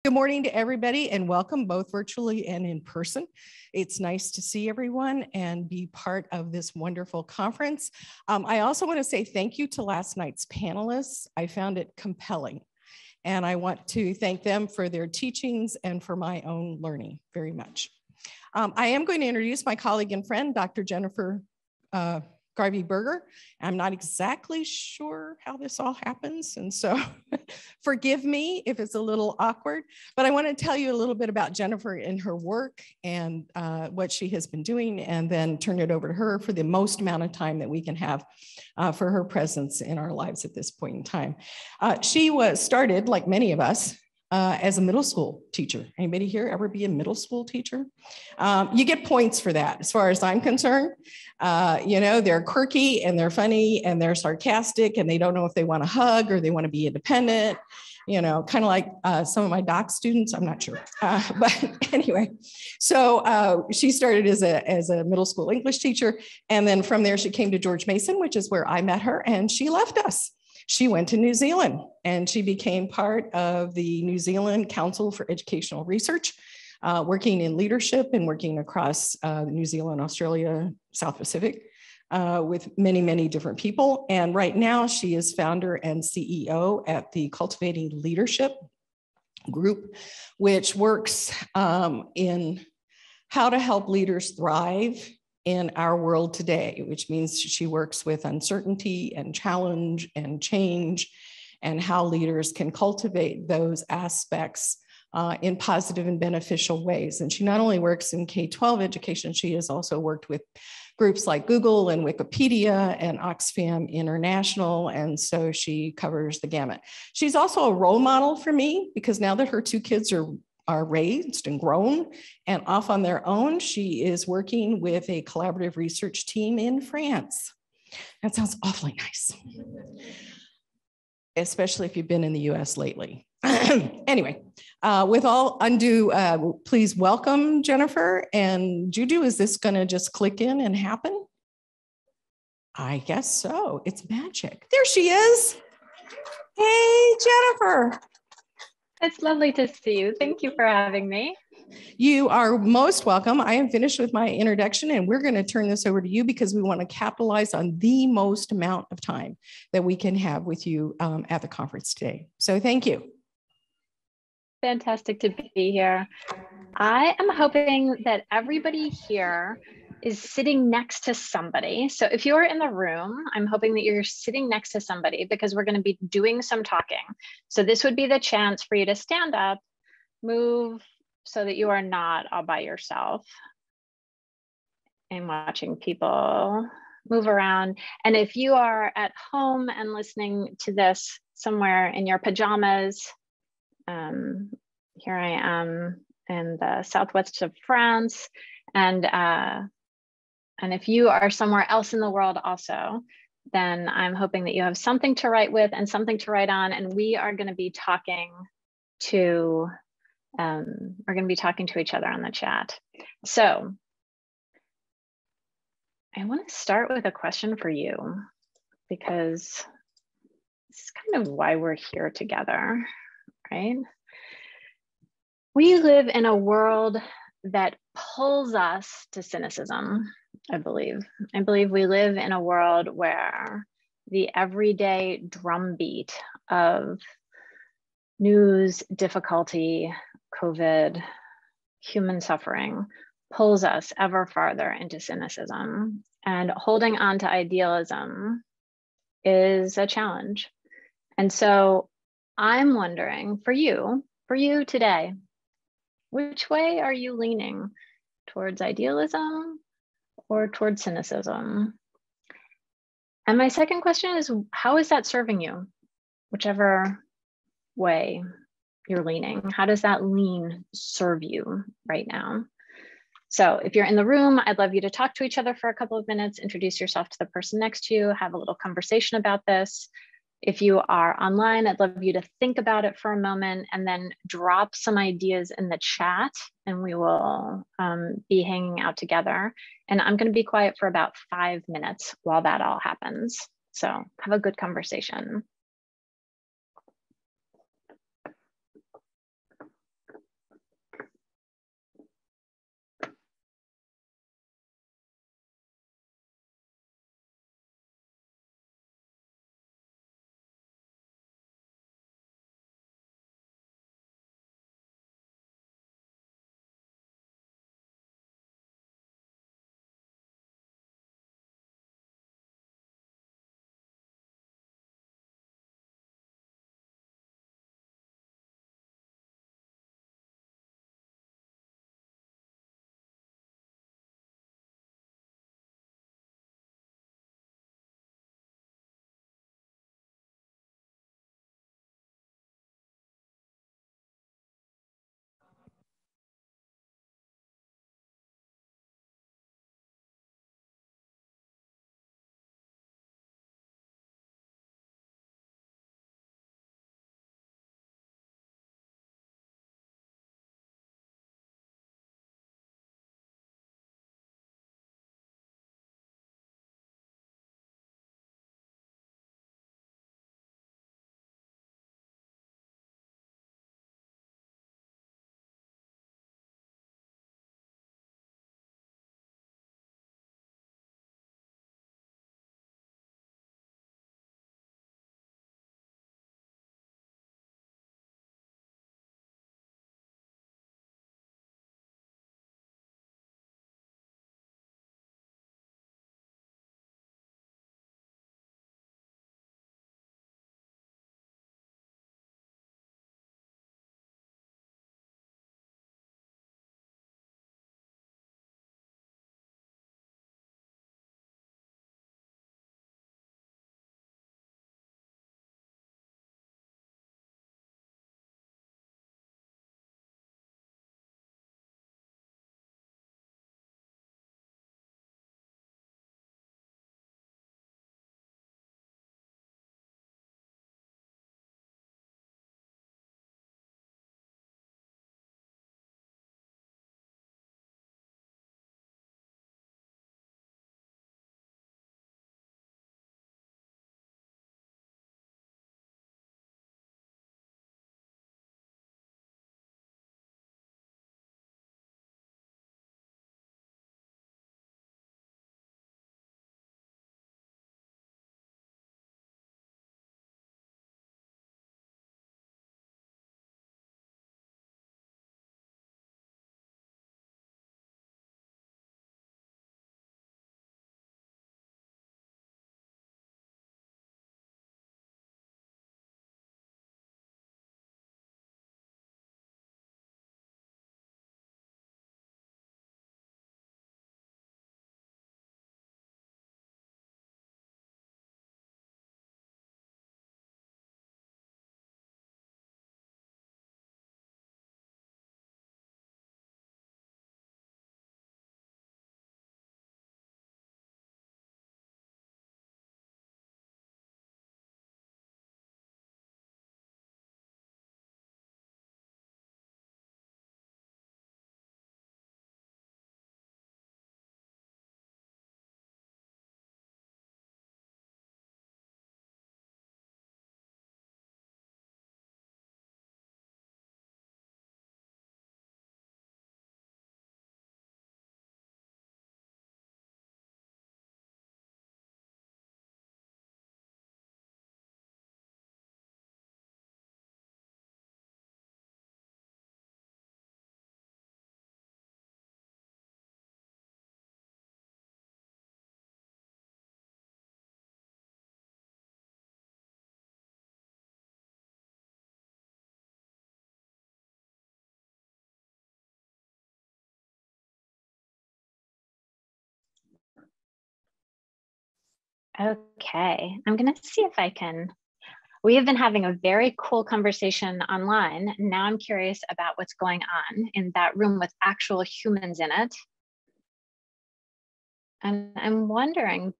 Good morning to everybody and welcome both virtually and in person. It's nice to see everyone and be part of this wonderful conference. I also want to say thank you to last night's panelists. I found it compelling and I want to thank them for their teachings and for my own learning very much. I am going to introduce my colleague and friend, Dr. Jennifer Garvey-Berger. I'm not exactly sure how this all happens, and so forgive me if it's a little awkward, but I want to tell you a little bit about Jennifer and her work and what she has been doing, and then turn it over to her for the most amount of time that we can have for her presence in our lives at this point in time. She was started, like many of us, as a middle school teacher. Anybody here ever be a middle school teacher? You get points for that, as far as I'm concerned. You know, they're quirky and they're funny and they're sarcastic and they don't know if they want to hug or they want to be independent, you know, kind of like some of my doc students, I'm not sure. But anyway, so she started as a middle school English teacher. And then from there, she came to George Mason, which is where I met her, and she left us. She went to New Zealand and she became part of the New Zealand Council for Educational Research, working in leadership and working across New Zealand, Australia, South Pacific with many, many different people. And right now she is founder and CEO at the Cultivating Leadership group, which works in how to help leaders thrive in our world today, which means she works with uncertainty and challenge and change and how leaders can cultivate those aspects in positive and beneficial ways. And she not only works in K-12 education, she has also worked with groups like Google and Wikipedia and Oxfam International. And so she covers the gamut. She's also a role model for me because now that her two kids are raised and grown and off on their own, she is working with a collaborative research team in France. That sounds awfully nice, especially if you've been in the US lately. Anyway, with all undue, please welcome Jennifer. And Juju, is this gonna just click in and happen? I guess so, it's magic. There she is. Hey, Jennifer. It's lovely to see you. Thank you for having me. You are most welcome. I am finished with my introduction and we're going to turn this over to you because we want to capitalize on the most amount of time that we can have with you at the conference today. So thank you. Fantastic to be here. I am hoping that everybody here is sitting next to somebody. So if you're in the room, I'm hoping that you're sitting next to somebody because we're going to be doing some talking. So this would be the chance for you to stand up, move so that you are not all by yourself and watching people move around. And if you are at home and listening to this somewhere in your pajamas, here I am in the southwest of France, and if you are somewhere else in the world also, then I'm hoping that you have something to write with and something to write on. And we are going to be talking to, each other on the chat. So I want to start with a question for you because this is kind of why we're here together, right? We live in a world that pulls us to cynicism. I believe we live in a world where the everyday drumbeat of news, difficulty, COVID, human suffering pulls us ever farther into cynicism. And holding on to idealism is a challenge. And so I'm wondering for you today, which way are you leaning? Towards idealism or towards cynicism? And my second question is, how is that serving you? Whichever way you're leaning, how does that lean serve you right now? So if you're in the room, I'd love you to talk to each other for a couple of minutes, introduce yourself to the person next to you, have a little conversation about this. If you are online, I'd love you to think about it for a moment and then drop some ideas in the chat and we will be hanging out together. And I'm going to be quiet for about 5 minutes while that all happens. So have a good conversation. Okay, I'm gonna see if I can. We have been having a very cool conversation online. Now I'm curious about what's going on in that room with actual humans in it. And I'm wondering,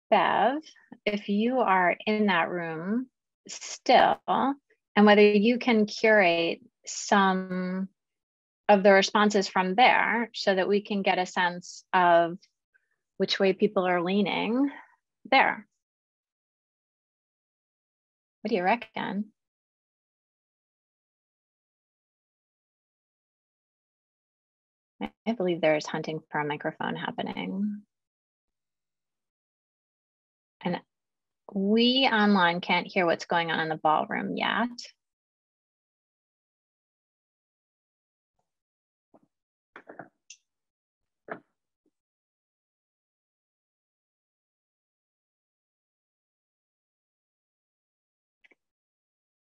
Bev, if you are in that room still, and whether you can curate some of the responses from there so that we can get a sense of which way people are leaning there. What do you reckon? I believe there is hunting for a microphone happening. And we online can't hear what's going on in the ballroom yet.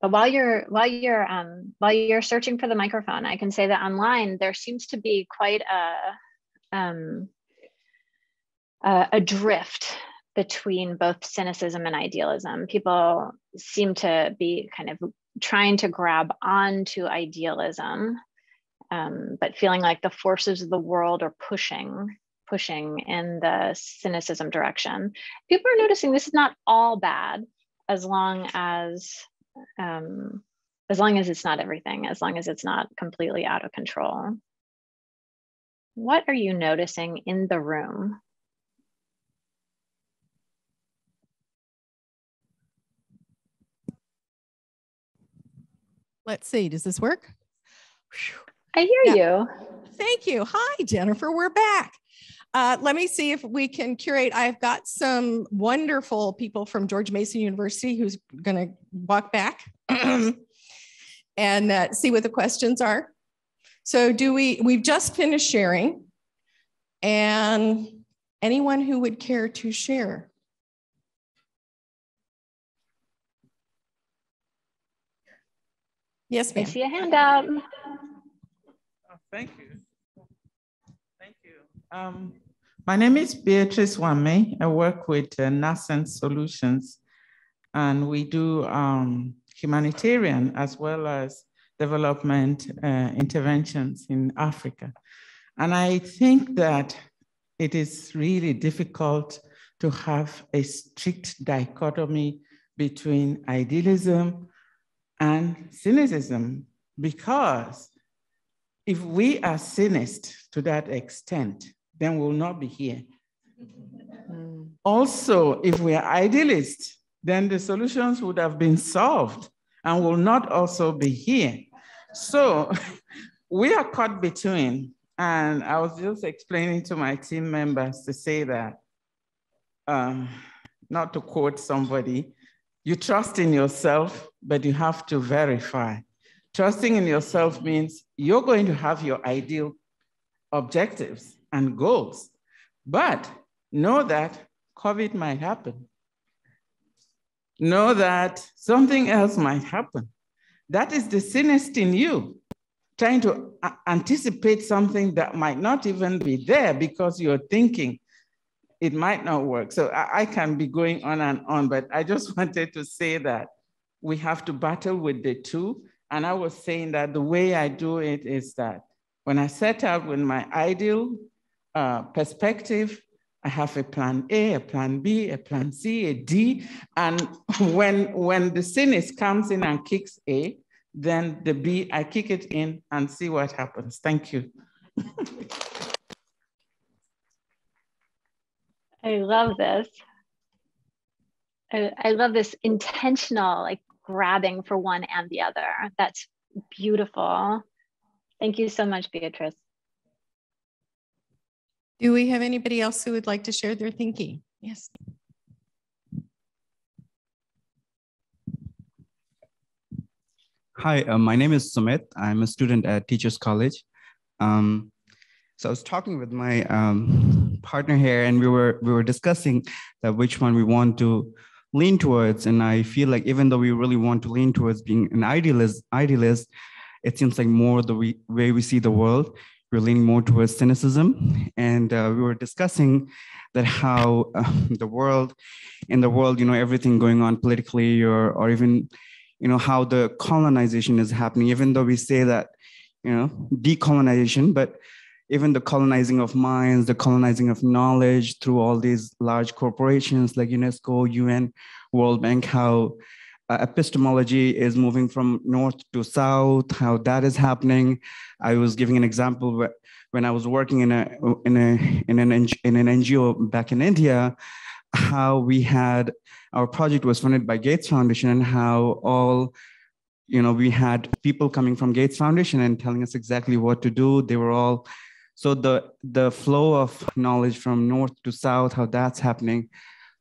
But while you're searching for the microphone, I can say that online there seems to be quite a drift between both cynicism and idealism. People seem to be kind of trying to grab onto idealism, but feeling like the forces of the world are pushing in the cynicism direction. People are noticing this is not all bad, as long as it's not everything, as long as it's not completely out of control. What are you noticing in the room? Let's see, does this work? I hear you. Thank you. Hi, Jennifer, we're back. Let me see if we can curate. I've got some wonderful people from George Mason University who's going to walk back and see what the questions are. So we've just finished sharing, and anyone who would care to share? Yes, ma'am. I see a hand up. Oh, thank you. Thank you. My name is Beatrice Wame. I work with Nascent Solutions, and we do humanitarian as well as development interventions in Africa. And I think that it is really difficult to have a strict dichotomy between idealism and cynicism, because if we are cynist to that extent, then we'll not be here. Also, if we are idealists, then the solutions would have been solved and will not also be here. So we are caught between, and I was just explaining to my team members to say that, not to quote somebody, you trust in yourself, but you have to verify. Trusting in yourself means you're going to have your ideal objectives and goals, but know that COVID might happen. Know that something else might happen. That is the cynist in you, trying to anticipate something that might not even be there because you're thinking it might not work. So I can be going on and on, but I just wanted to say that we have to battle with the two. And I was saying that the way I do it is that when I set out with my ideal perspective, I have a plan A, a plan B, a plan C, a D. And when the cynist comes in and kicks A, then the B, I kick it in and see what happens. Thank you. I love this. I love this intentional, like, grabbing for one and the other. That's beautiful. Thank you so much, Beatrice. Do we have anybody else who would like to share their thinking? Yes. Hi, my name is Sumit. I'm a student at Teachers College. So I was talking with my partner here, and we were discussing that which one we want to lean towards. And I feel like even though we really want to lean towards being an idealist, it seems like more the way we see the world. we're leaning more towards cynicism. And we were discussing that how in the world, you know, everything going on politically or even, you know, how the colonization is happening, even though we say that, you know, decolonization, but even the colonizing of minds, the colonizing of knowledge through all these large corporations like UNESCO, UN, World Bank, how epistemology is moving from north to south, how that is happening. I was giving an example when I was working in an NGO back in India, how we had, our project was funded by Gates Foundation, and how all, you know, we had people coming from Gates Foundation and telling us exactly what to do. They were all, so the flow of knowledge from north to south, how that's happening.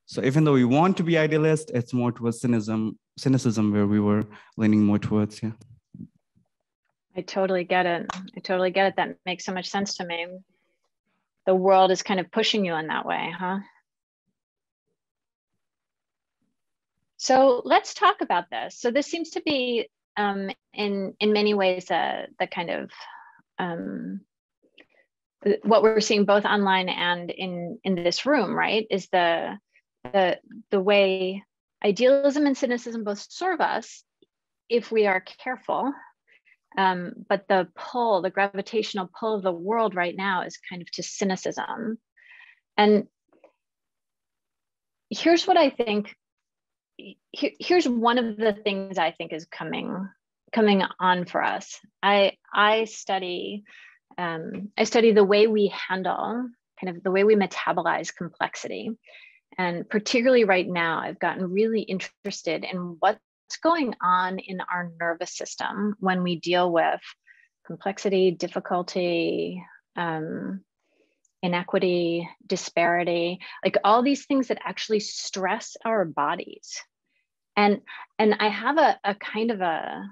So even though we want to be idealist, it's more towards cynicism where we were leaning more towards, yeah. I totally get it. I totally get it. That makes so much sense to me. The world is kind of pushing you in that way, huh? So let's talk about this. So this seems to be in many ways the kind of what we're seeing both online and in this room, right? Is the way idealism and cynicism both serve us if we are careful. But the pull, the gravitational pull of the world right now is kind of to cynicism. And here's what I think, here's one of the things I think is coming on for us. I study the way we handle, kind of the way we metabolize complexity. And particularly right now, I've gotten really interested in what's going on in our nervous system when we deal with complexity, difficulty, inequity, disparity, like all these things that actually stress our bodies. And I have a kind of a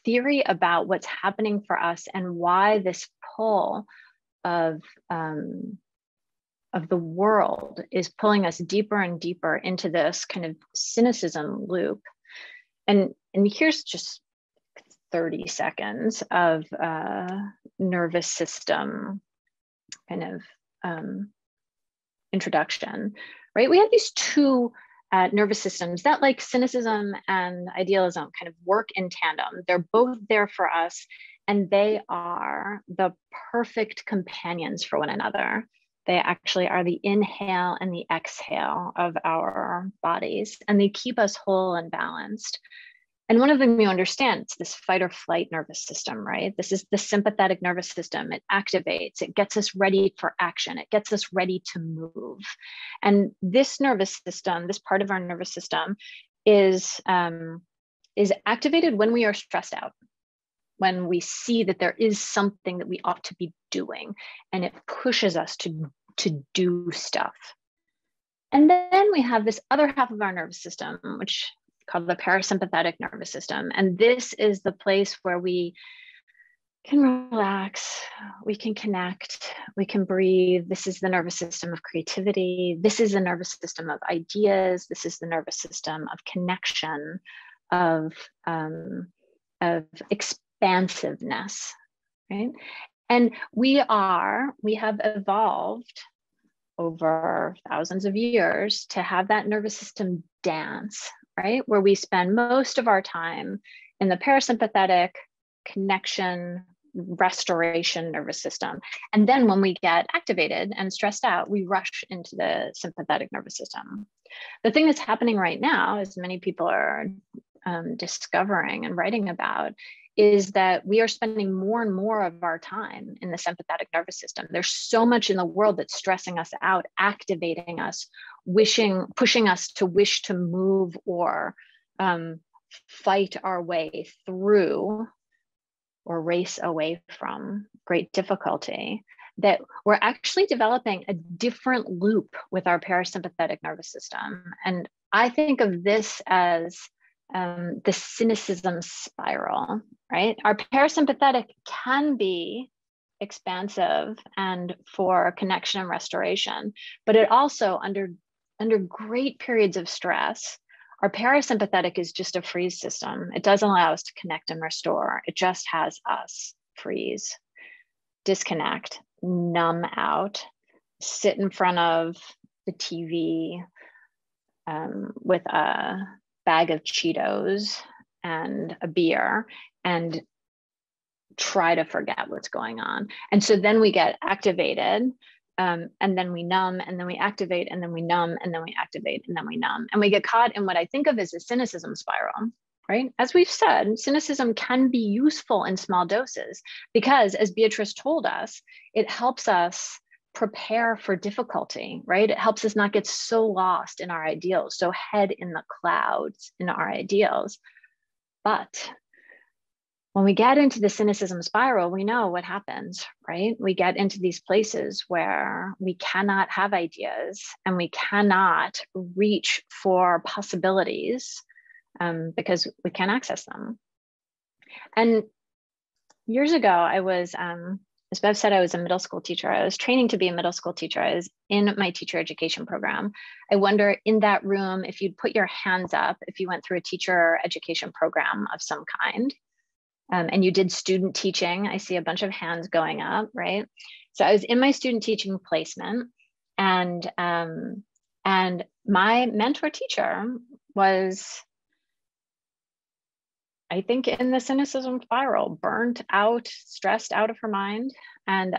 theory about what's happening for us and why this pull of the world is pulling us deeper and deeper into this kind of cynicism loop. And here's just 30 seconds of nervous system kind of introduction, right? We have these two nervous systems that, like cynicism and idealism, kind of work in tandem. They're both there for us, and they are the perfect companions for one another. They actually are the inhale and the exhale of our bodies, and they keep us whole and balanced. And one of them you understand, it's this fight or flight nervous system, right? This is the sympathetic nervous system. It activates, it gets us ready for action. It gets us ready to move. And this nervous system, this part of our nervous system is activated when we are stressed out, when we see that there is something that we ought to be doing, and it pushes us to do stuff. And then we have this other half of our nervous system, which called the parasympathetic nervous system. And this is the place where we can relax, we can connect, we can breathe. This is the nervous system of creativity. This is the nervous system of ideas. This is the nervous system of connection, of expansiveness, right? And we have evolved over thousands of years to have that nervous system dance, right? Where we spend most of our time in the parasympathetic connection, restoration nervous system. And then when we get activated and stressed out, we rush into the sympathetic nervous system. The thing that's happening right now, as many people are discovering and writing about, is that we are spending more and more of our time in the sympathetic nervous system. There's so much in the world that's stressing us out, activating us, pushing us to wish to move or fight our way through or race away from great difficulty, that we're actually developing a different loop with our parasympathetic nervous system. And I think of this as the cynicism spiral, right? Our parasympathetic can be expansive and for connection and restoration, but it also, under great periods of stress, our parasympathetic is just a freeze system. It doesn't allow us to connect and restore. It just has us freeze. disconnect, numb out, sit in front of the TV with a bag of Cheetos and a beer and try to forget what's going on. And so then we get activated, and then we numb, and then we activate, and then we numb, and then we activate, and then we numb. And we get caught in what I think of as a cynicism spiral, right? As we've said, cynicism can be useful in small doses because, as Beatrice told us, it helps us prepare for difficulty, right? It helps us not get so lost in our ideals, so head in the clouds in our ideals. But when we get into the cynicism spiral, we know what happens, right? We get into these places where we cannot have ideas and we cannot reach for possibilities because we can't access them. And years ago, I was, as Bev said, I was a middle school teacher. I was training to be a middle school teacher. I was in my teacher education program. I wonder in that room, if you'd put your hands up, if you went through a teacher education program of some kind, and you did student teaching. I see a bunch of hands going up, right? So I was in my student teaching placement, and my mentor teacher was, I think, in the cynicism spiral, burnt out, stressed out of her mind. And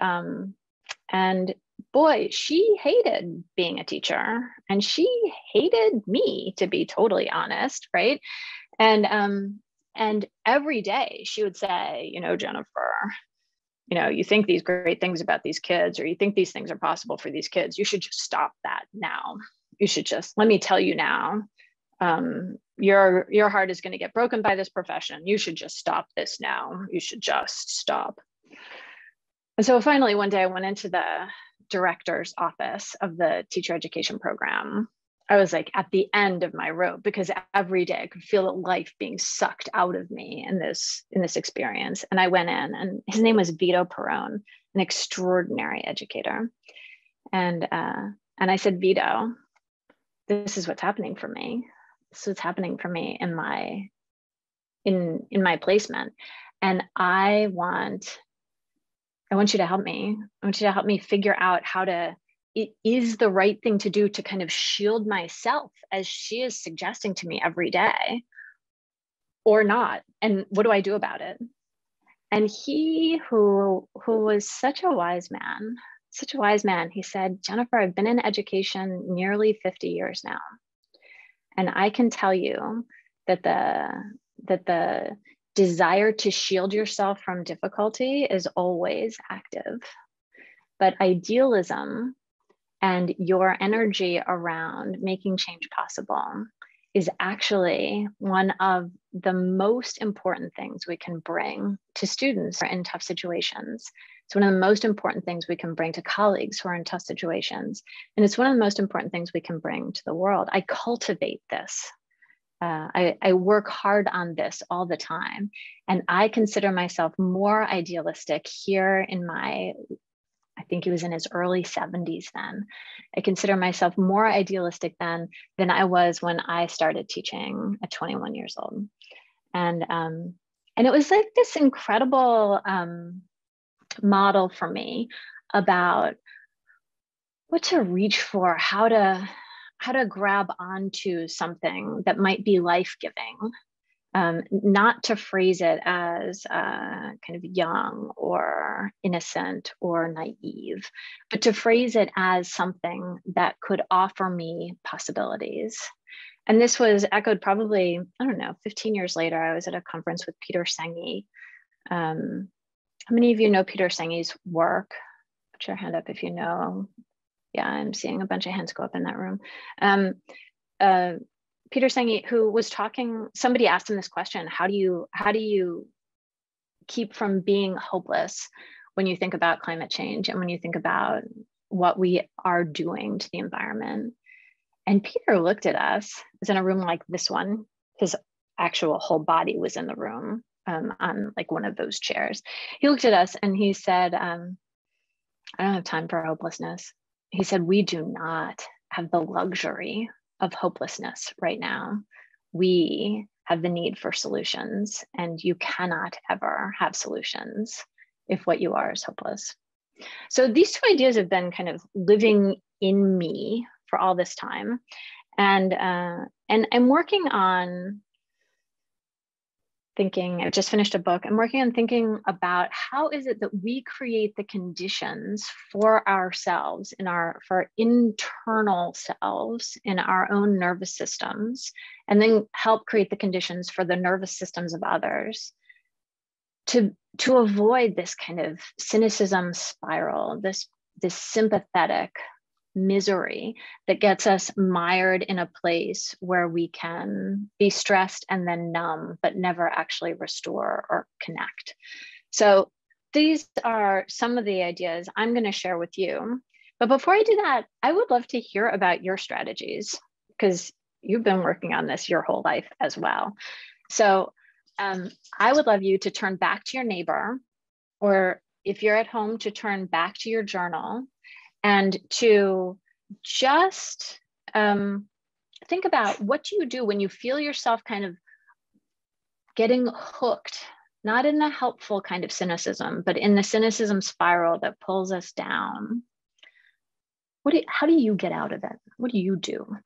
boy, she hated being a teacher, and she hated me, to be totally honest, right? And every day she would say, you know, Jennifer, you know, you think these great things about these kids, or you think these things are possible for these kids. You should just stop that now. You should just, let me tell you now, your heart is going to get broken by this profession. You should just stop this now. You should just stop. And so finally, one day I went into the director's office of the teacher education program. I was like at the end of my rope, because every day I could feel life being sucked out of me in this experience. And I went in, and his name was Vito Perrone, an extraordinary educator. And I said, Vito, this is what's happening for me. This is what's happening for me in my placement. And I want you to help me. I want you to help me figure out how to, it is the right thing to do to kind of shield myself, as she is suggesting to me every day, or not. And what do I do about it? And he, who was such a wise man, he said, Jennifer, I've been in education nearly 50 years now. And I can tell you that the desire to shield yourself from difficulty is always active. But idealism and your energy around making change possible is actually one of the most important things we can bring to students who are in tough situations. It's one of the most important things we can bring to colleagues who are in tough situations. And it's one of the most important things we can bring to the world. I cultivate this. I work hard on this all the time. And I consider myself more idealistic here in my, I think he was in his early 70s then. I consider myself more idealistic then than I was when I started teaching at 21 years old. And it was like this incredible model for me about what to reach for, how to grab onto something that might be life-giving. Not to phrase it as kind of young or innocent or naive, but to phrase it as something that could offer me possibilities. And this was echoed probably, I don't know, 15 years later. I was at a conference with Peter Senge. How many of you know Peter Senge's work? Put your hand up if you know. Yeah, I'm seeing a bunch of hands go up in that room. Peter Senge, who was talking, somebody asked him this question: how do you keep from being hopeless when you think about climate change and when you think about what we are doing to the environment? And Peter looked at us. It was in a room like this one. His actual whole body was in the room on like one of those chairs. He looked at us and he said, I don't have time for hopelessness. He said, we do not have the luxury of hopelessness right now. We have the need for solutions, and you cannot ever have solutions if what you are is hopeless. So these two ideas have been kind of living in me for all this time. And I'm working on thinking, I just finished a book, I'm working on thinking about how is it that we create the conditions for ourselves, for our internal selves, in our own nervous systems, and then help create the conditions for the nervous systems of others to avoid this kind of cynicism spiral, this sympathetic misery that gets us mired in a place where we can be stressed and then numb, but never actually restore or connect. So these are some of the ideas I'm going to share with you. But before I do that, I would love to hear about your strategies, because you've been working on this your whole life as well. So I would love you to turn back to your neighbor, or if you're at home, to turn back to your journal and to just think about, what do you do when you feel yourself kind of getting hooked, not in the helpful kind of cynicism, but in the cynicism spiral that pulls us down? How do you get out of it? What do you do?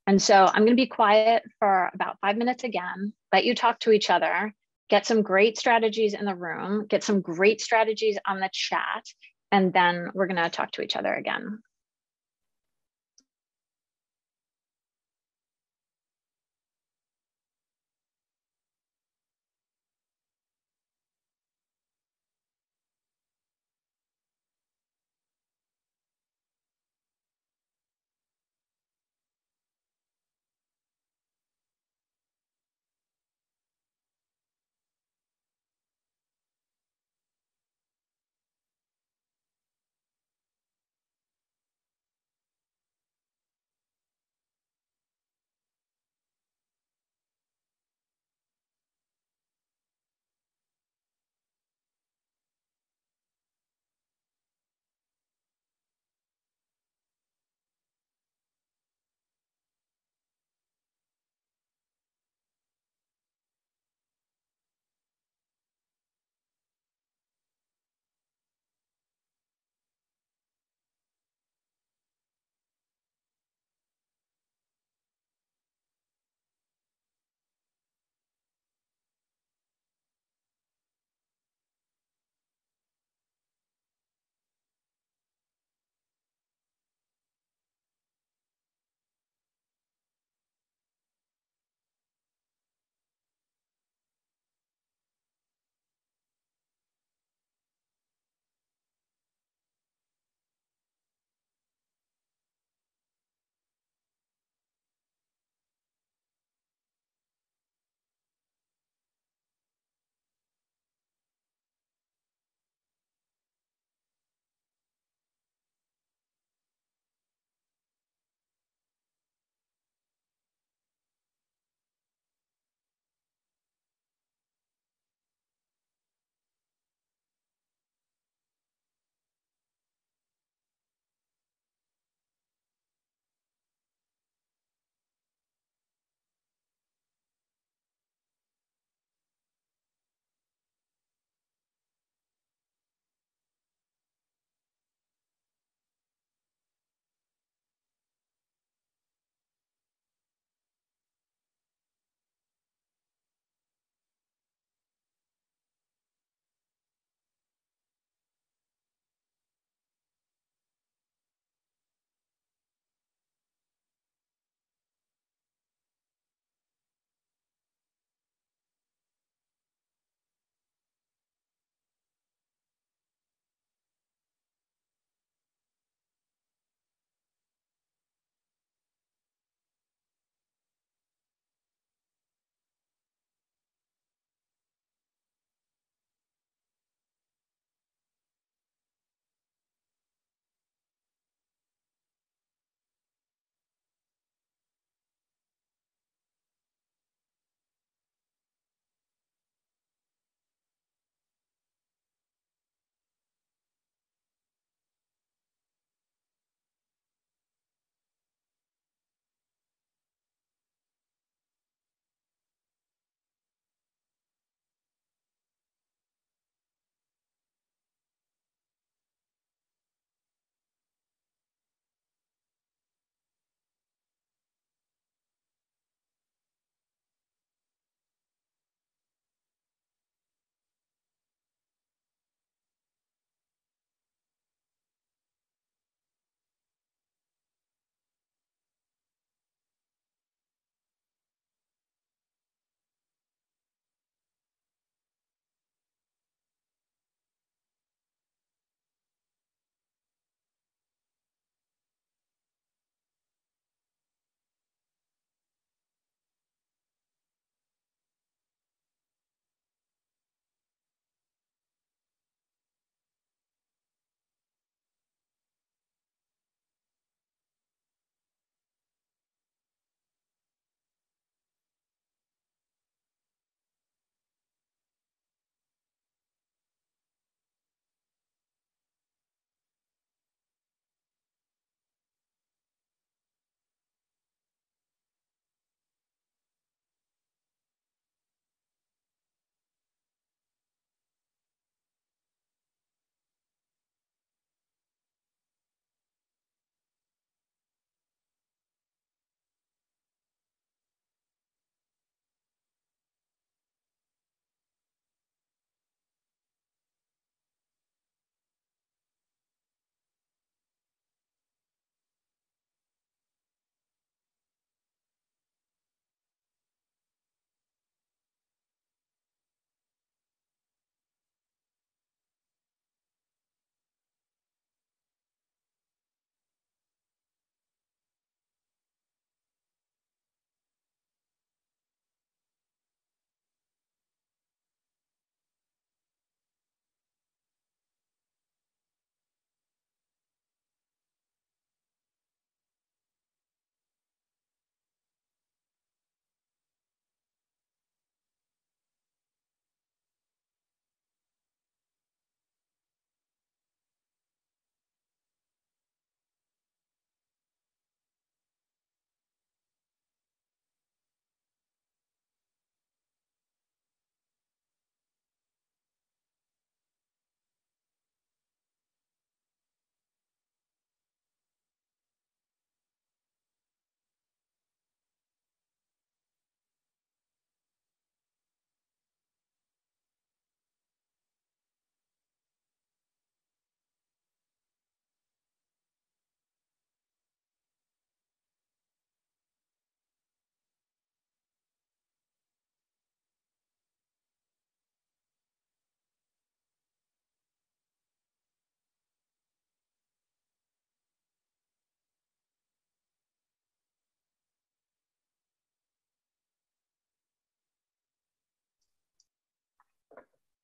And so I'm going to be quiet for about 5 minutes again, let you talk to each other, get some great strategies in the room, get some great strategies on the chat, and then we're going to talk to each other again.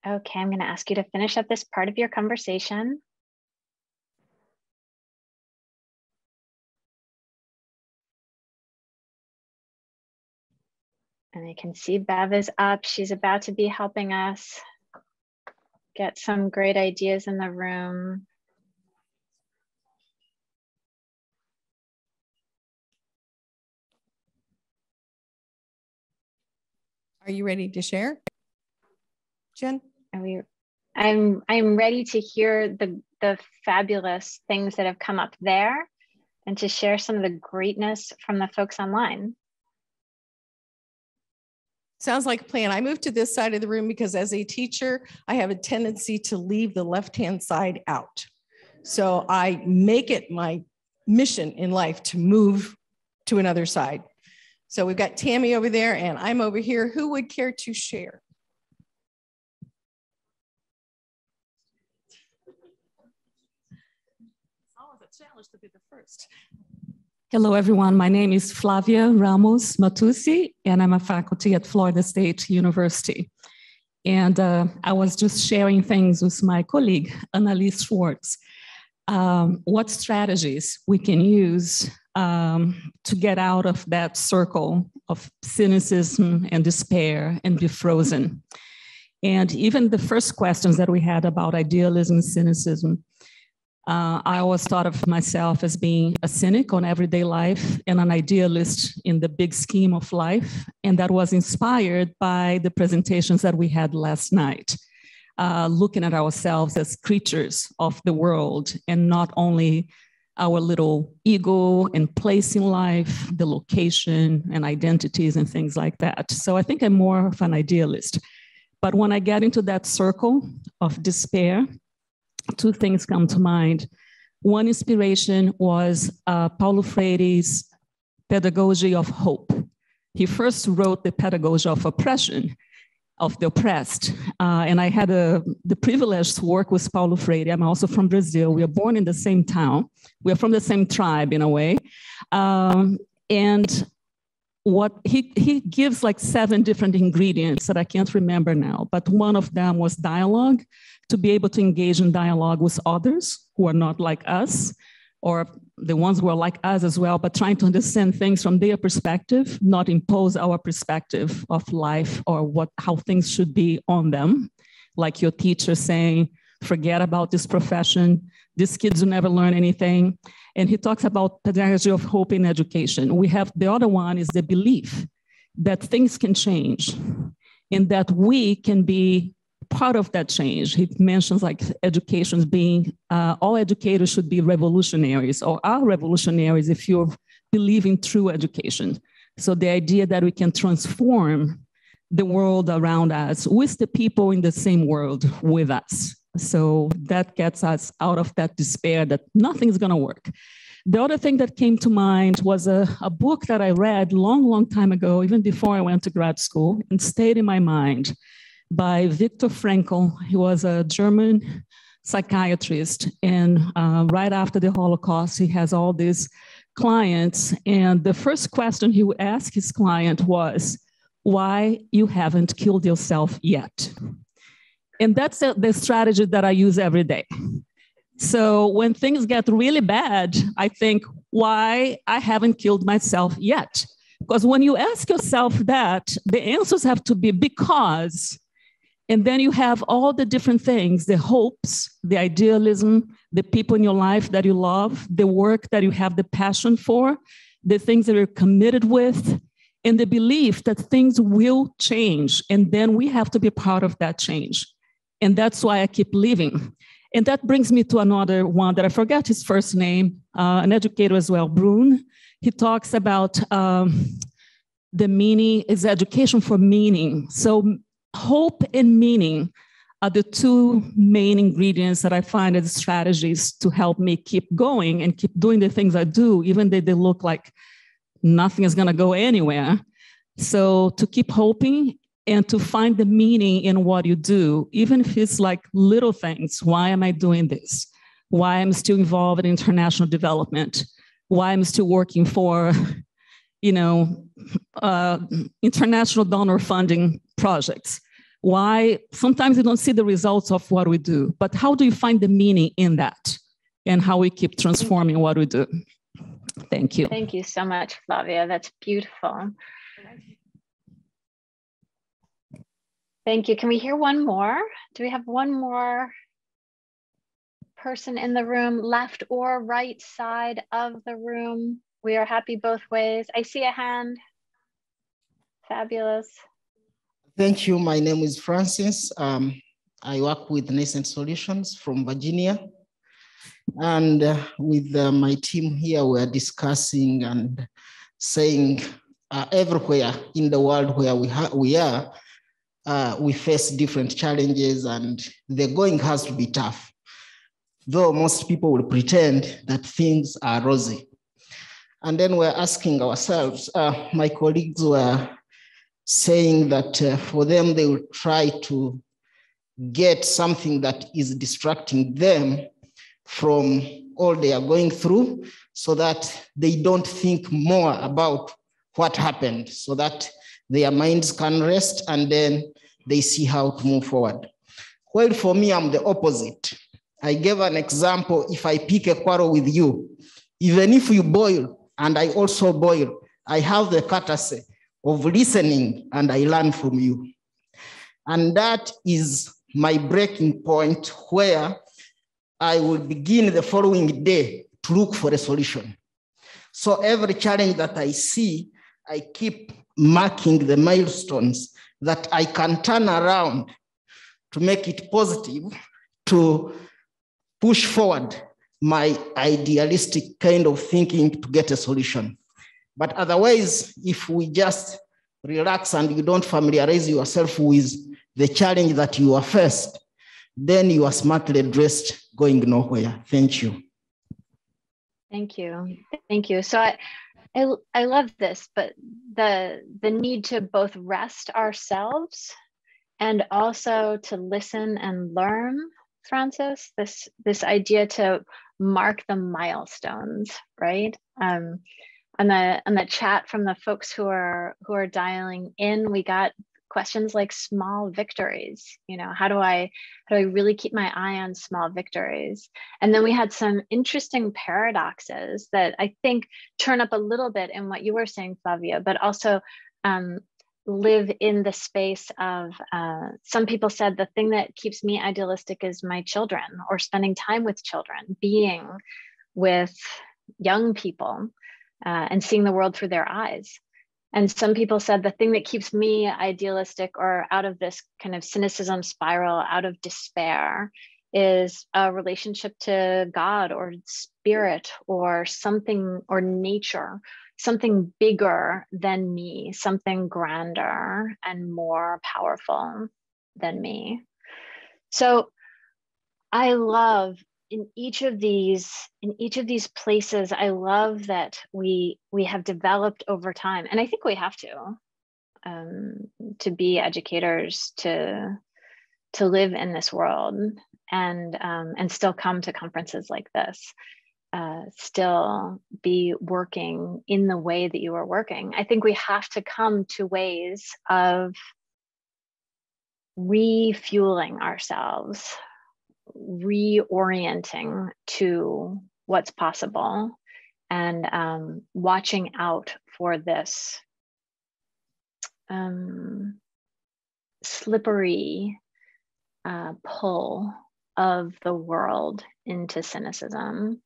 Okay, I'm going to ask you to finish up this part of your conversation. And I can see Bev is up. She's about to be helping us get some great ideas in the room. Are you ready to share, Jen? I'm ready to hear the fabulous things that have come up there and to share some of the greatness from the folks online. Sounds like a plan. I moved to this side of the room because as a teacher, I have a tendency to leave the left-hand side out. So I make it my mission in life to move to another side. So we've got Tammy over there and I'm over here. Who would care to share? It's always a challenge to be the first. Hello, everyone. My name is Flavia Ramos Matusi, and I'm a faculty at Florida State University. And I was just sharing things with my colleague, Annalise Schwartz, what strategies we can use to get out of that circle of cynicism and despair and be frozen. And even the first questions that we had about idealism and cynicism, I always thought of myself as being a cynic on everyday life and an idealist in the big scheme of life. And that was inspired by the presentations that we had last night, looking at ourselves as creatures of the world and not only our little ego and place in life, the location and identities and things like that. So I think I'm more of an idealist. But when I get into that circle of despair, two things come to mind. One inspiration was Paulo Freire's Pedagogy of Hope. He first wrote the Pedagogy of Oppression, of the oppressed. And I had the privilege to work with Paulo Freire. I'm also from Brazil. We are born in the same town. We are from the same tribe in a way. And what he gives like 7 different ingredients that I can't remember now, but one of them was dialogue, to be able to engage in dialogue with others who are not like us, or the ones who are like us as well, but trying to understand things from their perspective, not impose our perspective of life or how things should be on them. Like your teacher saying, forget about this profession, these kids will never learn anything. And he talks about pedagogy of hope in education. We have the other one is the belief that things can change and that we can be part of that change. He mentions like education being, all educators should be revolutionaries or are revolutionaries if you believe in true education. So the idea that we can transform the world around us with the people in the same world with us. So that gets us out of that despair that nothing's gonna work. The other thing that came to mind was a book that I read long time ago, even before I went to grad school, and stayed in my mind, by Viktor Frankl. He was a German psychiatrist. And right after the Holocaust, he has all these clients. And the first question he would ask his client was, why you haven't killed yourself yet? And that's the strategy that I use every day. So when things get really bad, I think, why I haven't killed myself yet? Because when you ask yourself that, the answers have to be because. And then you have all the different things, the hopes, the idealism, the people in your life that you love, the work that you have the passion for, the things that you're committed with, and the belief that things will change. And then we have to be part of that change. And that's why I keep living. And that brings me to another one that I forgot his first name, an educator as well, Brun. He talks about the meaning is education for meaning. So hope and meaning are the 2 main ingredients that I find as strategies to help me keep going and keep doing the things I do, even though they look like nothing is going to go anywhere. So to keep hoping and to find the meaning in what you do, even if it's like little things. Why am I doing this? Why I'm still involved in international development? Why I'm still working for, international donor funding projects? Why sometimes we don't see the results of what we do, but how do you find the meaning in that and how we keep transforming what we do? Thank you. Thank you so much, Flavia. That's beautiful. Thank you. Can we hear one more? Do we have one more person in the room, left or right side of the room? We are happy both ways. I see a hand. Fabulous. Thank you. My name is Francis. I work with Nascent Solutions from Virginia. And with my team here, we're discussing and saying everywhere in the world where we are, we face different challenges and the going has to be tough. Though most people will pretend that things are rosy. And then we're asking ourselves, my colleagues were saying that for them, they will try to get something that is distracting them from all they are going through so that they don't think more about what happened, so that their minds can rest and then they see how to move forward. Well, for me, I'm the opposite. I gave an example. If I pick a quarrel with you, even if you boil and I also boil, I have the courtesy of listening and I learn from you. And that is my breaking point where I will begin the following day to look for a solution. So every challenge that I see, I keep marking the milestones that I can turn around to make it positive, to push forward my idealistic kind of thinking to get a solution. But otherwise, if we just relax and you don't familiarize yourself with the challenge that you are faced, then you are smartly dressed going nowhere. Thank you. Thank you. Thank you. So I love this, but the need to both rest ourselves and also to listen and learn, Francis, this idea to mark the milestones, right? On the chat from the folks who are dialing in, we got questions like small victories. You know, how do I really keep my eye on small victories? And then we had some interesting paradoxes that I think turn up a little bit in what you were saying, Flavia, but also live in the space of, some people said the thing that keeps me idealistic is my children, or spending time with children, being with young people, and seeing the world through their eyes. And some people said the thing that keeps me idealistic or out of this kind of cynicism spiral, out of despair, is a relationship to God or spirit or something, or nature, something bigger than me, something grander and more powerful than me. So I love in each of these places, I love that we have developed over time, and I think we have to be educators, to live in this world, and still come to conferences like this, still be working in the way that you are working. I think we have to come to ways of refueling ourselves, reorienting to what's possible, and watching out for this slippery pull of the world into cynicism.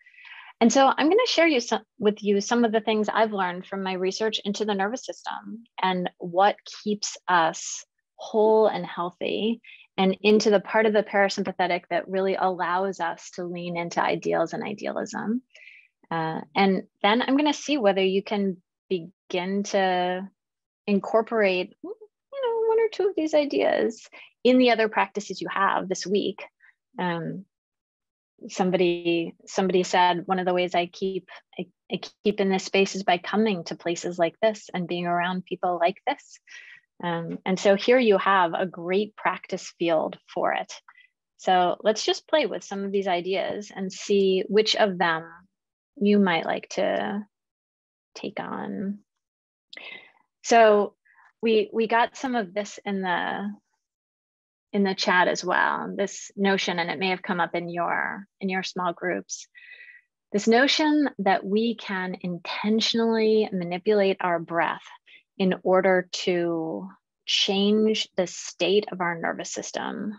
And so I'm going to share with you some of the things I've learned from my research into the nervous system and what keeps us whole and healthy, and into the part of the parasympathetic that really allows us to lean into ideals and idealism. And then I'm going to see whether you can begin to incorporate, one or two of these ideas in the other practices you have this week. Somebody said one of the ways I keep in this space is by coming to places like this and being around people like this. And so here you have a great practice field for it. So let's just play with some of these ideas and see which of them you might like to take on. So we got some of this in the in the chat as well, this notion, and it may have come up in your small groups, this notion that we can intentionally manipulate our breath in order to change the state of our nervous system.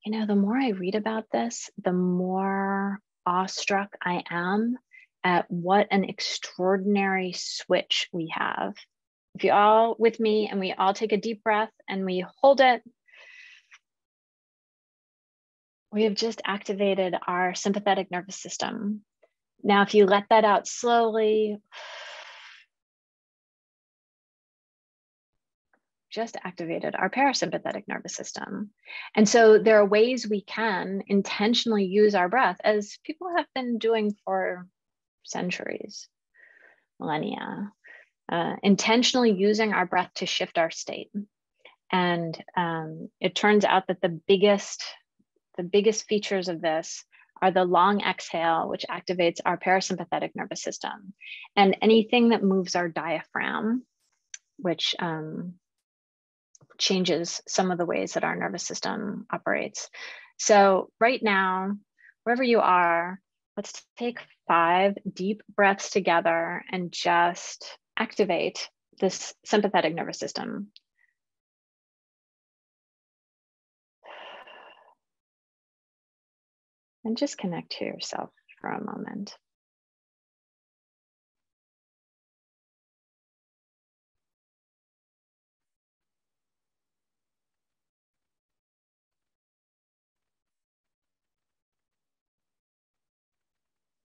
You know, the more I read about this, the more awestruck I am at what an extraordinary switch we have. If you all with me and we all take a deep breath and we hold it, we have just activated our sympathetic nervous system. Now, if you let that out slowly, just activated our parasympathetic nervous system. And so there are ways we can intentionally use our breath, as people have been doing for centuries, millennia, intentionally using our breath to shift our state. And it turns out that the biggest features of this are the long exhale, which activates our parasympathetic nervous system, and anything that moves our diaphragm, which changes some of the ways that our nervous system operates. So right now, wherever you are, let's take 5 deep breaths together and just activate this sympathetic nervous system. And just connect to yourself for a moment.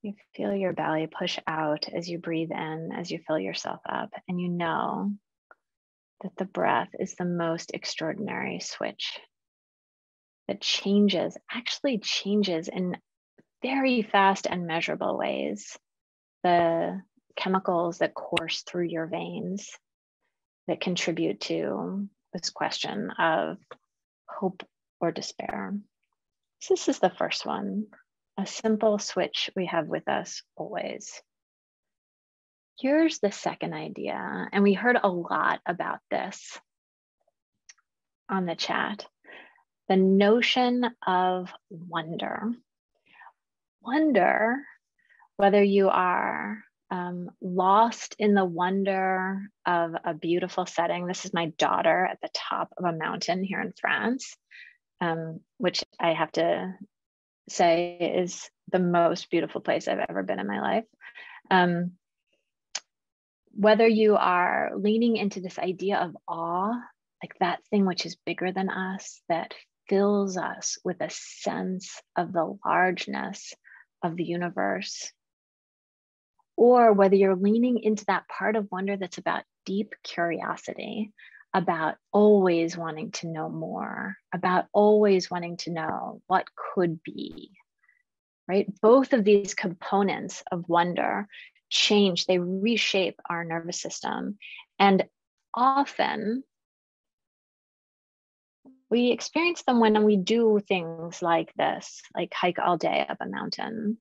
You feel your belly push out as you breathe in, as you fill yourself up, and you know that the breath is the most extraordinary switch that actually changes in very fast and measurable ways the chemicals that course through your veins that contribute to this question of hope or despair. So this is the first one, a simple switch we have with us always. Here's the second idea, and we heard a lot about this on the chat, the notion of wonder. Wonder, whether you are lost in the wonder of a beautiful setting. This is my daughter at the top of a mountain here in France, which I have to say is the most beautiful place I've ever been in my life. Whether you are leaning into this idea of awe, like that thing which is bigger than us, that fills us with a sense of the largeness of the universe, or whether you're leaning into that part of wonder that's about deep curiosity, about always wanting to know more, about always wanting to know what could be, right? Both of these components of wonder change, they reshape our nervous system. And often we experience them when we do things like this, like hike all day up a mountain.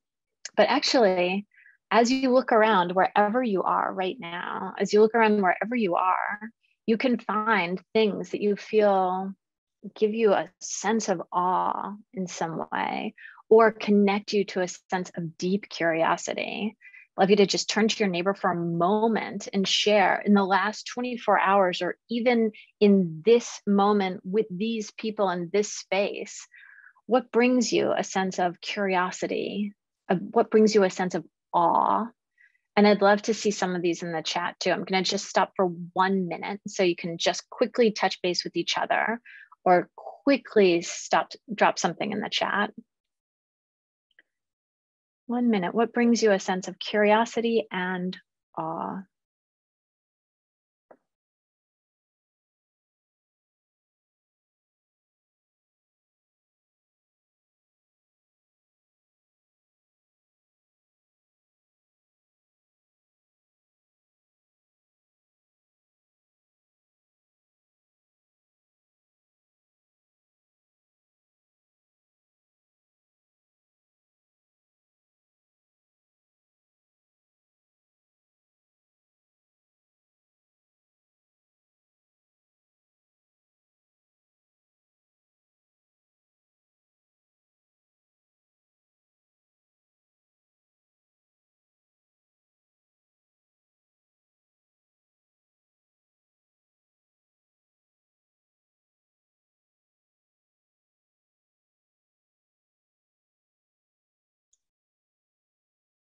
But actually, as you look around wherever you are right now, as you look around wherever you are, you can find things that you feel give you a sense of awe in some way, or connect you to a sense of deep curiosity. I'd love you to just turn to your neighbor for a moment and share in the last 24 hours, or even in this moment with these people in this space, what brings you a sense of curiosity? What brings you a sense of awe? And I'd love to see some of these in the chat too. I'm going to just stop for 1 minute so you can just quickly touch base with each other, or quickly drop something in the chat. 1 minute. What brings you a sense of curiosity and awe?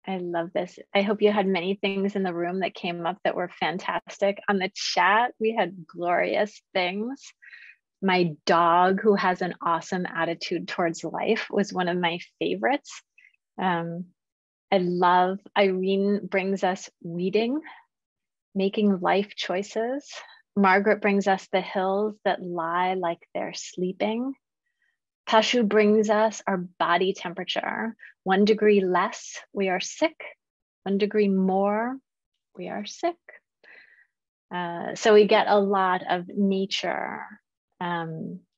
I love this. I hope you had many things in the room that came up that were fantastic. On the chat, we had glorious things. My dog, who has an awesome attitude towards life, was one of my favorites. I love Irene brings us weeding, making life choices. Margaret brings us the hills that lie like they're sleeping. Pashu brings us our body temperature. 1 degree less, we are sick. 1 degree more, we are sick. So we get a lot of nature.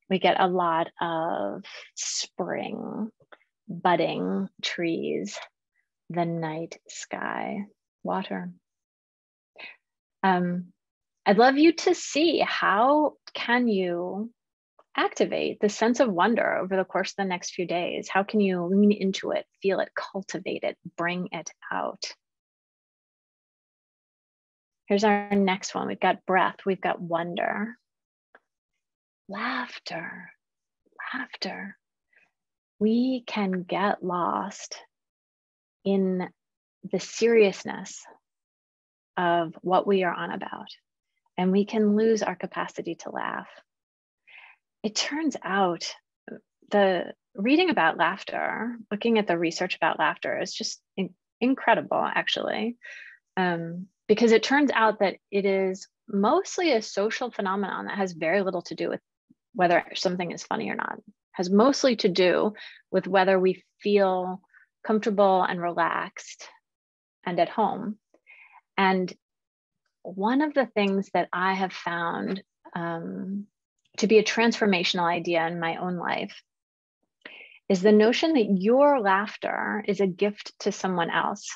We get a lot of spring, budding trees, the night sky, water. I'd love you to see how can you activate the sense of wonder over the course of the next few days. How can you lean into it, feel it, cultivate it, bring it out? Here's our next one. We've got breath, we've got wonder. Laughter, laughter. We can get lost in the seriousness of what we are on about, and we can lose our capacity to laugh. It turns out the reading about laughter, looking at the research about laughter is just incredible, actually, because it turns out that it is mostly a social phenomenon that has very little to do with whether something is funny or not. It has mostly to do with whether we feel comfortable and relaxed and at home. And one of the things that I have found to be a transformational idea in my own life is the notion that your laughter is a gift to someone else.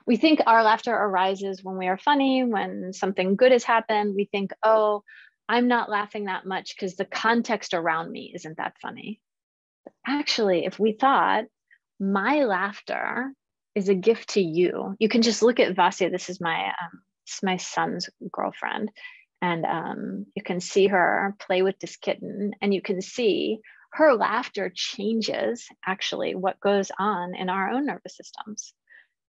We think our laughter arises when we are funny, when something good has happened. We think, oh, I'm not laughing that much because the context around me isn't that funny. But actually, if we thought, my laughter is a gift to you, you can just look at Vasya. This is my son's girlfriend. And you can see her play with this kitten, and you can see her laughter changes actually what goes on in our own nervous systems,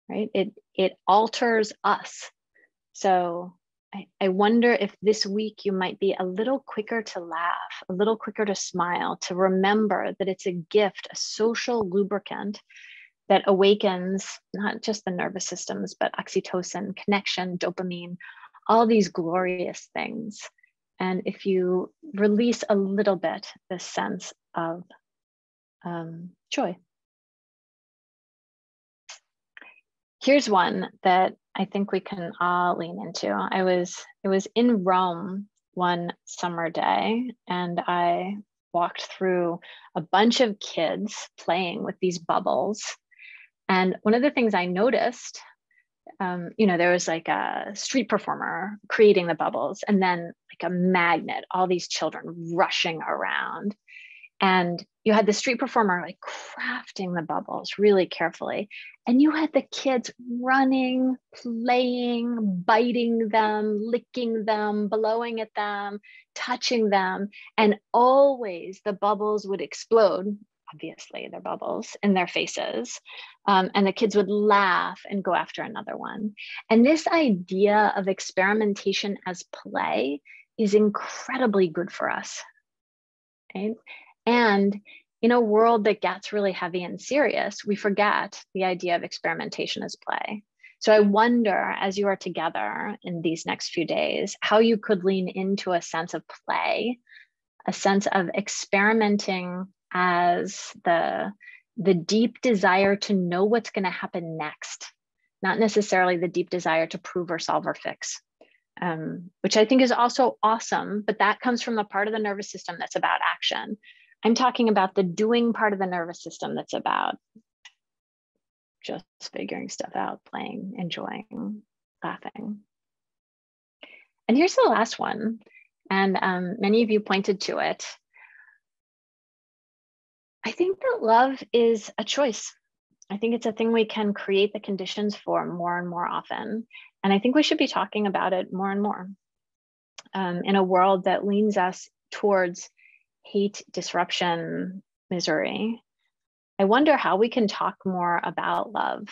right? It alters us. So I wonder if this week you might be a little quicker to laugh, a little quicker to smile, to remember that it's a gift, a social lubricant that awakens not just the nervous systems, but oxytocin, connection, dopamine, all these glorious things. And if you release a little bit this sense of joy. Here's one that I think we can all lean into. It was in Rome one summer day, and I walked through a bunch of kids playing with these bubbles. And one of the things I noticed, there was like a street performer creating the bubbles, and then like a magnet, all these children rushing around. And you had the street performer like crafting the bubbles really carefully. And you had the kids running, playing, biting them, licking them, blowing at them, touching them. And always the bubbles would explode. Obviously, they're bubbles in their faces. And the kids would laugh and go after another one. And this idea of experimentation as play is incredibly good for us. Right? And in a world that gets really heavy and serious, we forget the idea of experimentation as play. So I wonder, as you are together in these next few days, how you could lean into a sense of play, a sense of experimenting as the deep desire to know what's going to happen next, not necessarily the deep desire to prove or solve or fix, which I think is also awesome, but that comes from the part of the nervous system that's about action. I'm talking about the doing part of the nervous system that's about just figuring stuff out, playing, enjoying, laughing. And here's the last one, and many of you pointed to it. I think that love is a choice. I think it's a thing we can create the conditions for more and more often. And I think we should be talking about it more and more in a world that leans us towards hate, disruption, misery. I wonder how we can talk more about love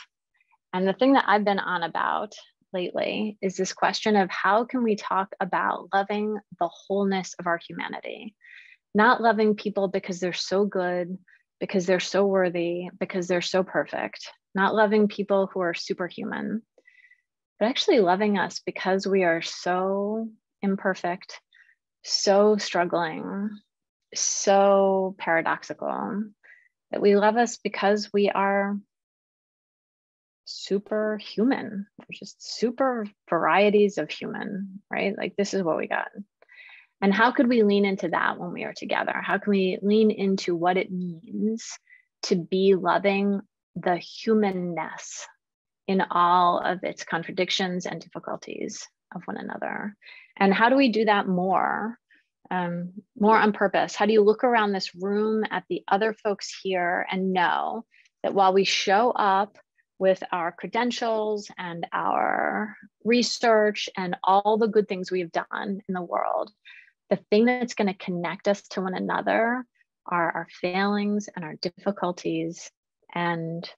And the thing that I've been on about lately is this question of how can we talk about loving the wholeness of our humanity, not loving people because they're so good, because they're so worthy, because they're so perfect, not loving people who are superhuman, but actually loving us because we are so imperfect, so struggling, so paradoxical, that we love us because we are superhuman. We're just super varieties of human, right? Like this is what we got. And how could we lean into that when we are together? How can we lean into what it means to be loving the humanness in all of its contradictions and difficulties of one another? And how do we do that more on purpose? How do you look around this room at the other folks here and know that while we show up with our credentials and our research and all the good things we've done in the world, the thing that's going to connect us to one another are our failings and our difficulties and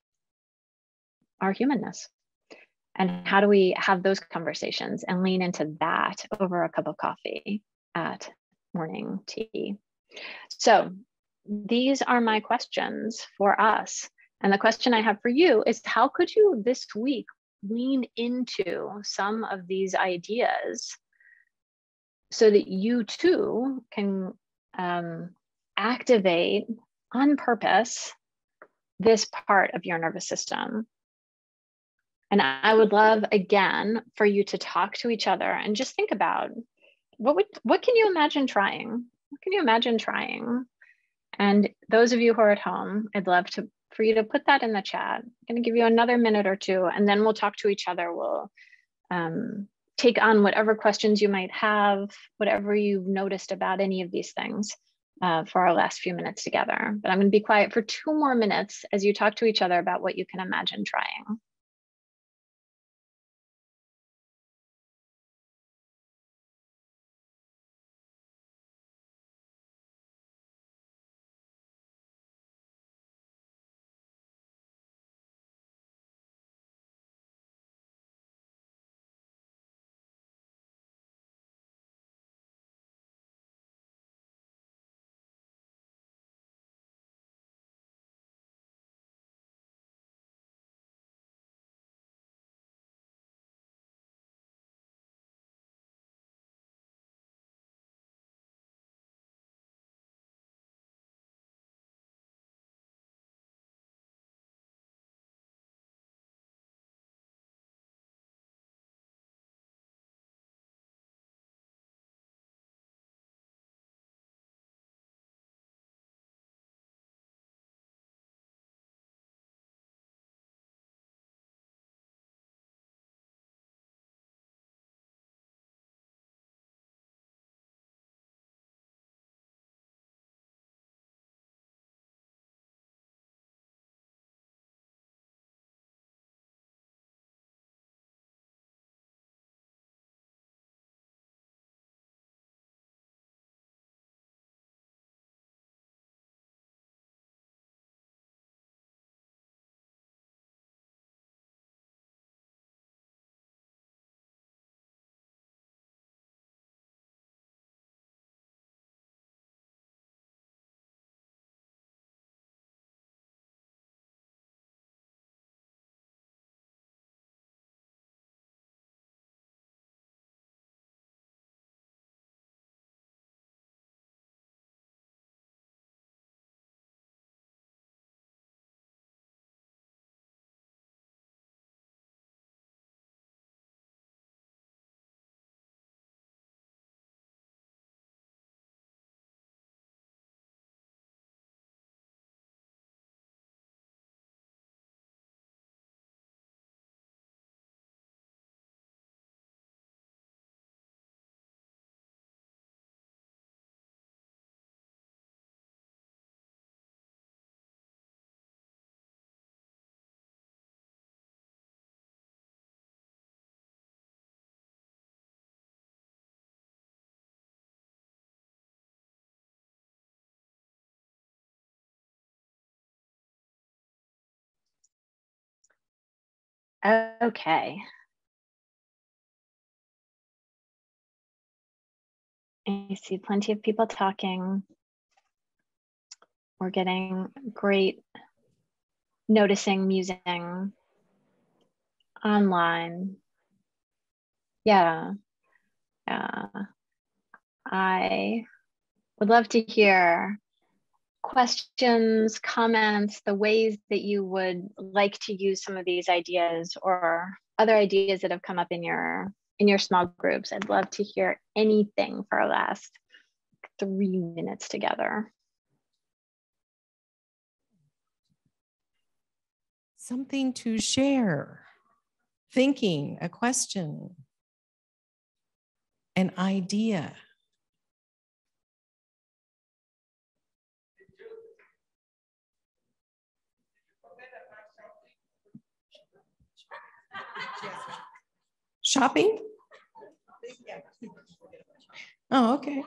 our humanness? And how do we have those conversations and lean into that over a cup of coffee at morning tea? So these are my questions for us. And the question I have for you is, how could you this week lean into some of these ideas so that you too can activate on purpose this part of your nervous system? And I would love, again, for you to talk to each other and just think about what can you imagine trying? What can you imagine trying? And those of you who are at home, I'd love for you to put that in the chat. I'm going to give you another minute or two, and then we'll talk to each other. We'll take on whatever questions you might have, whatever you've noticed about any of these things for our last few minutes together. But I'm going to be quiet for 2 more minutes as you talk to each other about what you can imagine trying. Okay. I see plenty of people talking. We're getting great noticing, musing online. Yeah. I would love to hear questions, comments, the ways that you would like to use some of these ideas or other ideas that have come up in your small groups. I'd love to hear anything for our last 3 minutes together. Something to share, thinking, a question, an idea. Shopping? Oh, okay.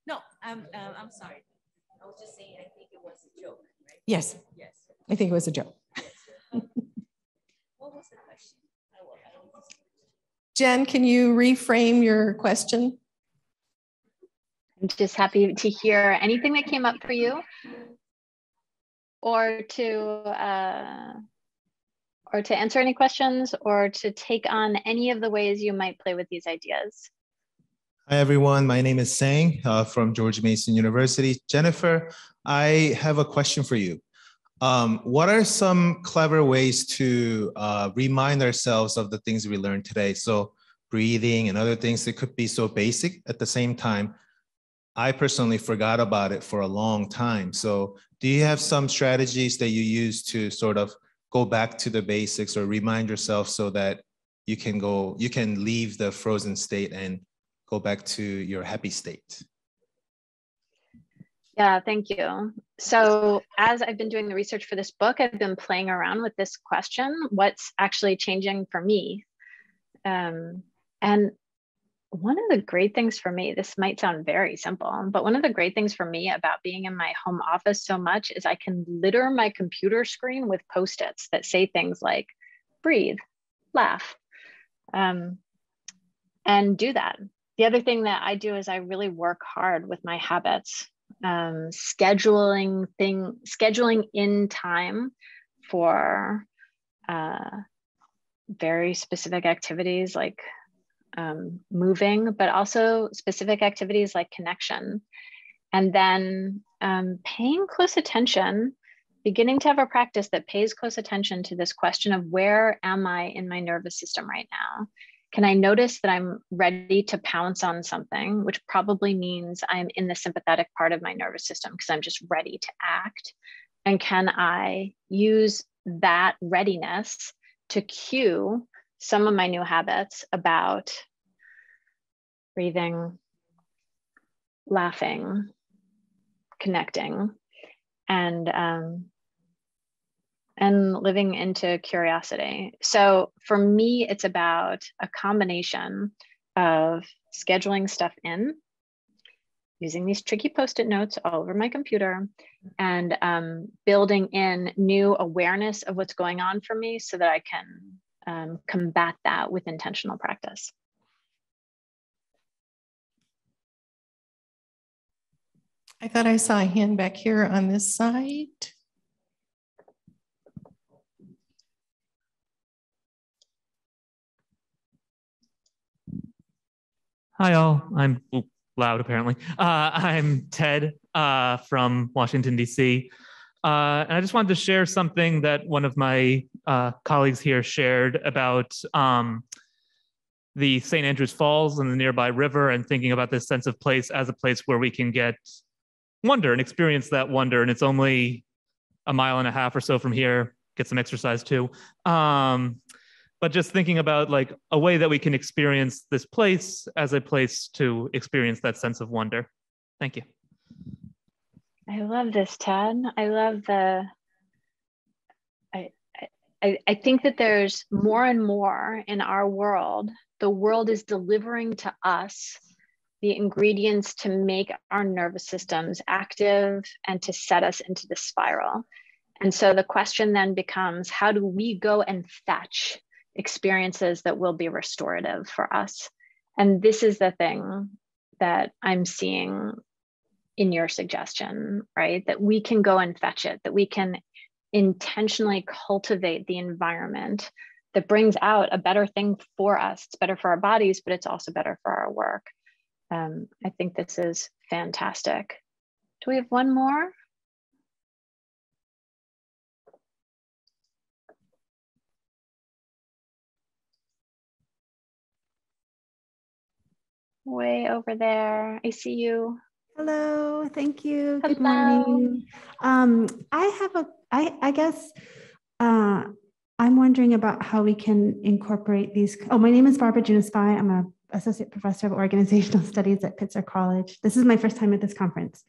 No, I'm sorry. I was just saying, I think it was a joke, right? Yes. Yes. I think it was a joke. What was the question? Jen, can you reframe your question? I'm just happy to hear anything that came up for you, or to answer any questions, or to take on any of the ways you might play with these ideas. Hi, everyone. My name is Sang from George Mason University. Jennifer, I have a question for you. What are some clever ways to remind ourselves of the things we learned today? So breathing and other things that could be so basic. At the same time, I personally forgot about it for a long time. So do you have some strategies that you use to sort of go back to the basics or remind yourself so that you can leave the frozen state and go back to your happy state? Yeah, thank you. So as I've been doing the research for this book, I've been playing around with this question, what's actually changing for me? And one of the great things for me, this might sound very simple, but one of the great things for me about being in my home office so much is I can litter my computer screen with Post-its that say things like breathe, laugh, and do that. The other thing that I do is I really work hard with my habits, scheduling in time for very specific activities like moving, but also specific activities like connection. And then paying close attention, beginning to have a practice that pays close attention to this question of where am I in my nervous system right now? Can I notice that I'm ready to pounce on something, which probably means I'm in the sympathetic part of my nervous system because I'm just ready to act? And can I use that readiness to cue some of my new habits about breathing, laughing, connecting, and living into curiosity. So for me, it's about a combination of scheduling stuff in, using these tricky Post-it notes all over my computer, and building in new awareness of what's going on for me so that I can combat that with intentional practice. I thought I saw a hand back here on this side. Hi, all. I'm loud, apparently. I'm Ted from Washington, D.C. And I just wanted to share something that one of my colleagues here shared about the St. Andrews Falls and the nearby river, and thinking about this sense of place as a place where we can get wonder and experience that wonder. And it's only a mile and a half or so from here, get some exercise too. But just thinking about like a way that we can experience this place as a place to experience that sense of wonder. Thank you. I love this, Ted. I love the, I think that there's more and more in our world. The world is delivering to us the ingredients to make our nervous systems active and to set us into the spiral. And so the question then becomes, how do we go and fetch experiences that will be restorative for us? And this is the thing that I'm seeing in your suggestion, right? That we can go and fetch it, that we can intentionally cultivate the environment that brings out a better thing for us. It's better for our bodies, but it's also better for our work. I think this is fantastic. Do we have one more? Way over there. I see you. Hello, thank you. Hello. Good morning. I guess I'm wondering about how we can incorporate these. Oh, my name is Barbara Junispai. I'm an associate professor of organizational studies at Pitzer College. This is my first time at this conference.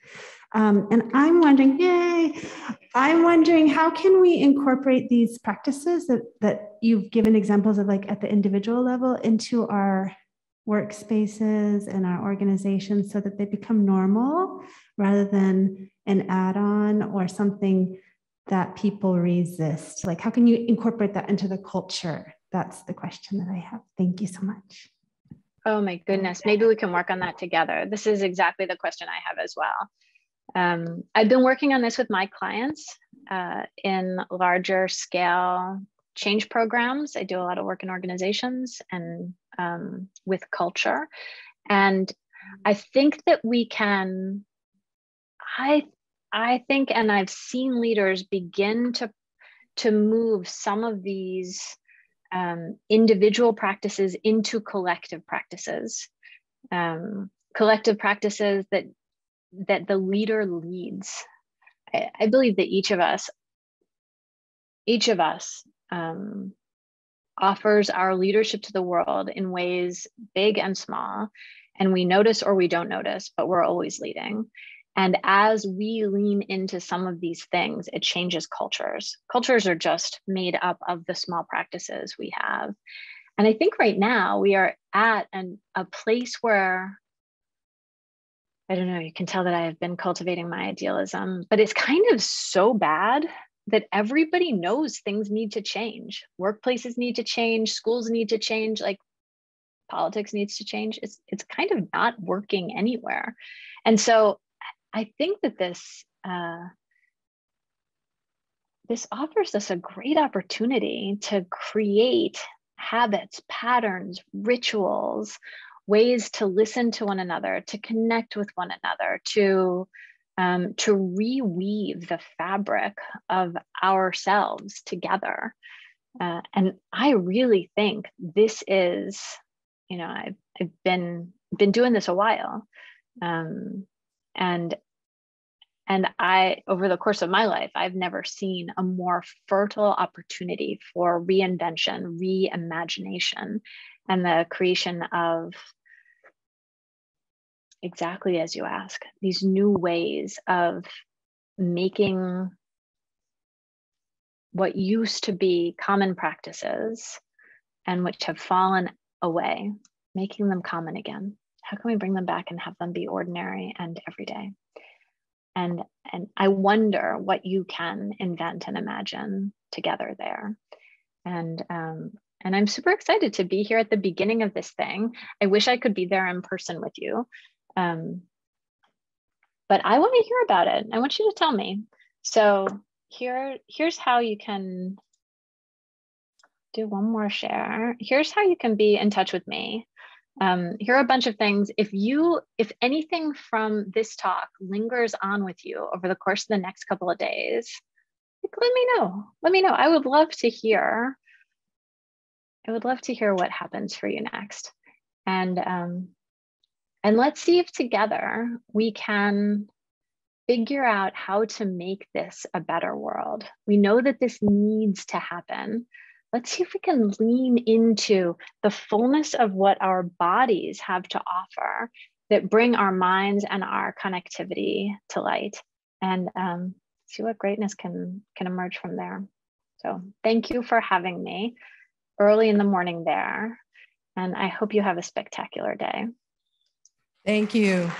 And I'm wondering, I'm wondering how can we incorporate these practices that you've given examples of, like at the individual level, into our workspaces and our organizations so that they become normal rather than an add-on or something that people resist? Like, how can you incorporate that into the culture? That's the question that I have. Thank you so much. Oh my goodness, maybe we can work on that together. This is exactly the question I have as well. I've been working on this with my clients in larger scale change programs. I do a lot of work in organizations and with culture. And I think that we can, I think, and I've seen leaders begin to move some of these individual practices into collective practices. Collective practices that the leader leads. I believe that each of us offers our leadership to the world in ways big and small, and we notice or we don't notice, but we're always leading. And as we lean into some of these things, it changes cultures. Cultures are just made up of the small practices we have. And I think right now we are at a place where, I don't know, you can tell that I have been cultivating my idealism, but it's kind of so bad that everybody knows things need to change. Workplaces need to change, schools need to change, like politics needs to change. It's kind of not working anywhere. And so I think that this offers us a great opportunity to create habits, patterns, rituals, ways to listen to one another, to connect with one another, to reweave the fabric of ourselves together. And I really think this is, you know, I've been doing this a while. And I, over the course of my life, I've never seen a more fertile opportunity for reinvention, reimagination, and the creation of, exactly as you ask, these new ways of making what used to be common practices and which have fallen away, making them common again. How can we bring them back and have them be ordinary and everyday? And I wonder what you can invent and imagine together there. And I'm super excited to be here at the beginning of this thing. I wish I could be there in person with you. But I want to hear about it. I want you to tell me. So here's how you can do one more share. Here's how you can be in touch with me. Here are a bunch of things. If anything from this talk lingers on with you over the course of the next couple of days, let me know. Let me know. I would love to hear what happens for you next. And let's see if together we can figure out how to make this a better world. We know that this needs to happen. Let's see if we can lean into the fullness of what our bodies have to offer that bring our minds and our connectivity to light, and see what greatness can emerge from there. So thank you for having me early in the morning there. And I hope you have a spectacular day. Thank you.